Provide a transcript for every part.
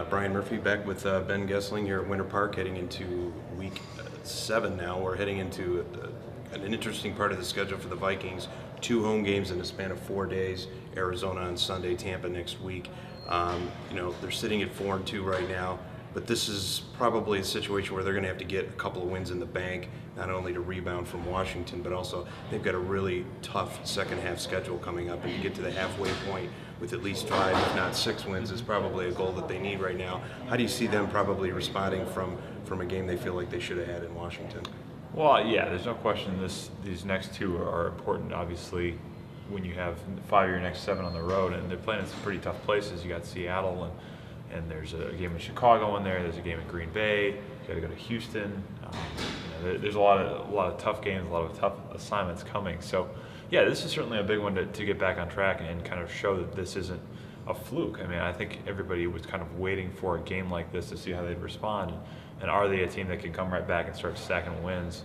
Brian Murphy back with Ben Goessling here at Winter Park, heading into week 7 now. We're heading into an interesting part of the schedule for the Vikings. 2 home games in a span of 4 days. Arizona on Sunday, Tampa next week. They're sitting at 4-2 right now, but this is probably a situation where they're going to have to get a couple of wins in the bank, not only to rebound from Washington, but also they've got a really tough second half schedule coming up, and to get to the halfway point with at least 5, if not 6 wins is probably a goal that they need right now. How do you see them probably responding from a game they feel like they should have had in Washington? Well, yeah, there's no question these next 2 are important, obviously, when you have 5 of your next 7 on the road, and they're playing in some pretty tough places. You got Seattle, and there's a game in Chicago in there. There's a game in Green Bay. You got to go to Houston. There's a lot of tough games, a lot of tough assignments coming. So, yeah, this is certainly a big one to get back on track and kind of show that this isn't a fluke. I mean, I think everybody was kind of waiting for a game like this to see how they'd respond. And are they a team that can come right back and start stacking wins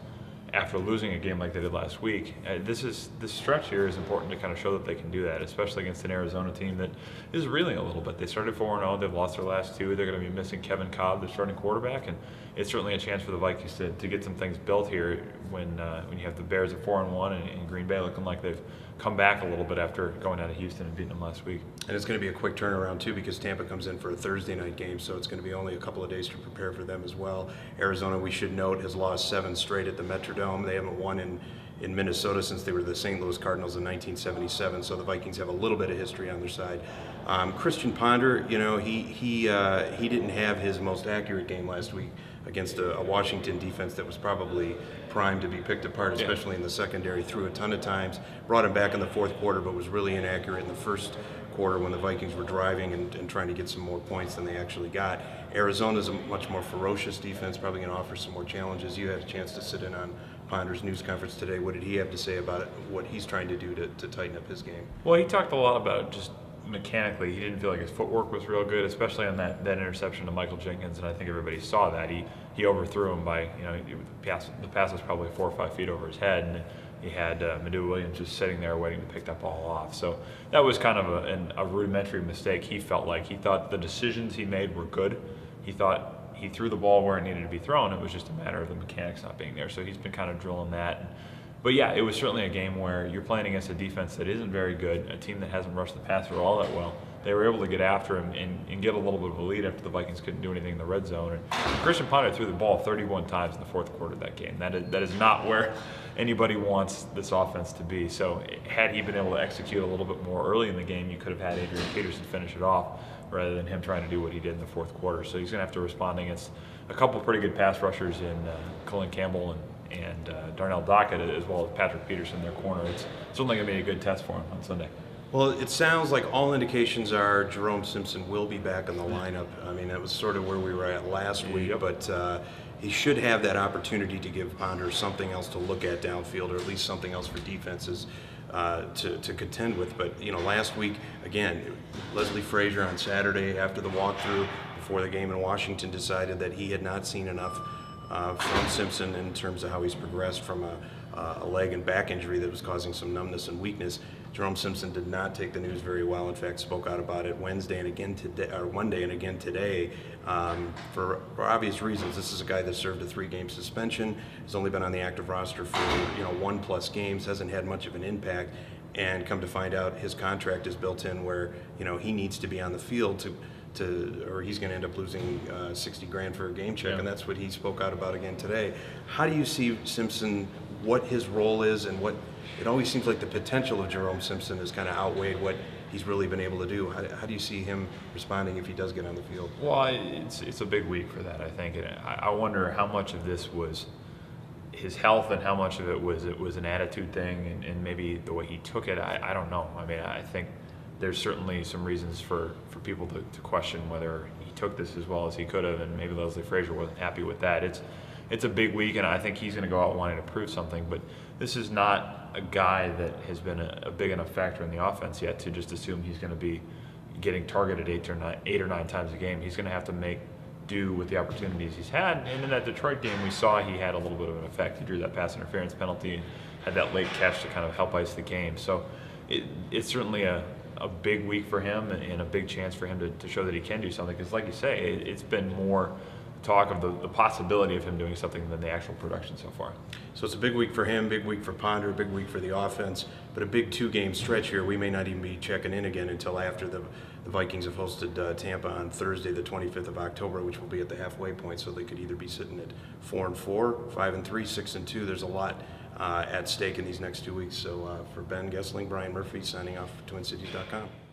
after losing a game like they did last week? This stretch here is important to kind of show that they can do that, especially against an Arizona team that is reeling a little bit. They started 4-0. They've lost their last 2. They're going to be missing Kevin Cobb, their starting quarterback, and it's certainly a chance for the Vikings to get some things built here when you have the Bears at 4-1 and Green Bay looking like they've come back a little bit after going out of Houston and beating them last week. And it's going to be a quick turnaround too, because Tampa comes in for a Thursday night game, so it's going to be only a couple of days to prepare for them as well. Arizona, we should note, has lost 7 straight at the Metrodome. They haven't won in Minnesota since they were the St. Louis Cardinals in 1977, so the Vikings have a little bit of history on their side. Christian Ponder, he didn't have his most accurate game last week against a Washington defense that was probably primed to be picked apart, especially in the secondary. Threw a ton of times, brought him back in the fourth quarter, but was really inaccurate in the first quarter when the Vikings were driving and trying to get some more points than they actually got. Arizona's a much more ferocious defense, probably going to offer some more challenges. You had a chance to sit in on Ponder's news conference today. What did he have to say about it, what he's trying to do to tighten up his game? Well, he talked a lot about just mechanically. He didn't feel like his footwork was real good, especially on that interception to Michael Jenkins, and I think everybody saw that. He overthrew him by, the pass was probably 4 or 5 feet over his head, and he had Madu Williams just sitting there waiting to pick that ball off. So that was kind of a rudimentary mistake. He felt like he thought the decisions he made were good. He thought he threw the ball where it needed to be thrown. It was just a matter of the mechanics not being there. So he's been kind of drilling that. But yeah, it was certainly a game where you're playing against a defense that isn't very good, a team that hasn't rushed the passer all that well. They were able to get after him and get a little bit of a lead after the Vikings couldn't do anything in the red zone. And Christian Ponder threw the ball 31 times in the fourth quarter of that game. That is not where anybody wants this offense to be. So had he been able to execute a little bit more early in the game, you could have had Adrian Peterson finish it off rather than him trying to do what he did in the fourth quarter. So he's going to have to respond against a couple pretty good pass rushers in Colin Campbell and Darnell Dockett, as well as Patrick Peterson, their corner. It's only going to be a good test for him on Sunday. Well, it sounds like all indications are Jerome Simpson will be back in the lineup. I mean, that was sort of where we were at last week, but he should have that opportunity to give Ponder something else to look at downfield, or at least something else for defenses to contend with. But, last week, again, Leslie Frazier on Saturday after the walkthrough before the game in Washington decided that he had not seen enough from Simpson in terms of how he's progressed from a leg and back injury that was causing some numbness and weakness. Jerome Simpson did not take the news very well. In fact, spoke out about it Monday and again today, for obvious reasons. This is a guy that served a 3-game suspension, has only been on the active roster for 1+ games, hasn't had much of an impact, and come to find out his contract is built in where he needs to be on the field or he's going to end up losing $60,000 for a game check, and that's what he spoke out about again today. How do you see Simpson, what his role is, and what it always seems like the potential of Jerome Simpson has kind of outweighed what he's really been able to do? How do you see him responding if he does get on the field? Well, it's a big week for that, I think. And I wonder how much of this was his health and how much of it was an attitude thing and maybe the way he took it. I don't know. I mean, I think there's certainly some reasons for people to question whether he took this as well as he could have, and maybe Leslie Frazier wasn't happy with that. It's a big week, and I think he's going to go out wanting to prove something, but this is not a guy that has been a big enough factor in the offense yet to just assume he's going to be getting targeted 8 or 9 times a game. He's going to have to make do with the opportunities he's had, and in that Detroit game we saw he had a little bit of an effect. He drew that pass interference penalty and had that late catch to kind of help ice the game. So it's certainly a a big week for him and a big chance for him to show that he can do something. Because like you say, it's been more talk of the possibility of him doing something than the actual production so far. So it's a big week for him, big week for Ponder, big week for the offense, but a big 2-game stretch here. We may not even be checking in again until after the Vikings have hosted Tampa on Thursday, the 25th of October, which will be at the halfway point. So they could either be sitting at 4-4, 5-3, 6-2. There's a lot at stake in these next 2 weeks. So for Ben Goessling, Brian Murphy signing off for TwinCities.com.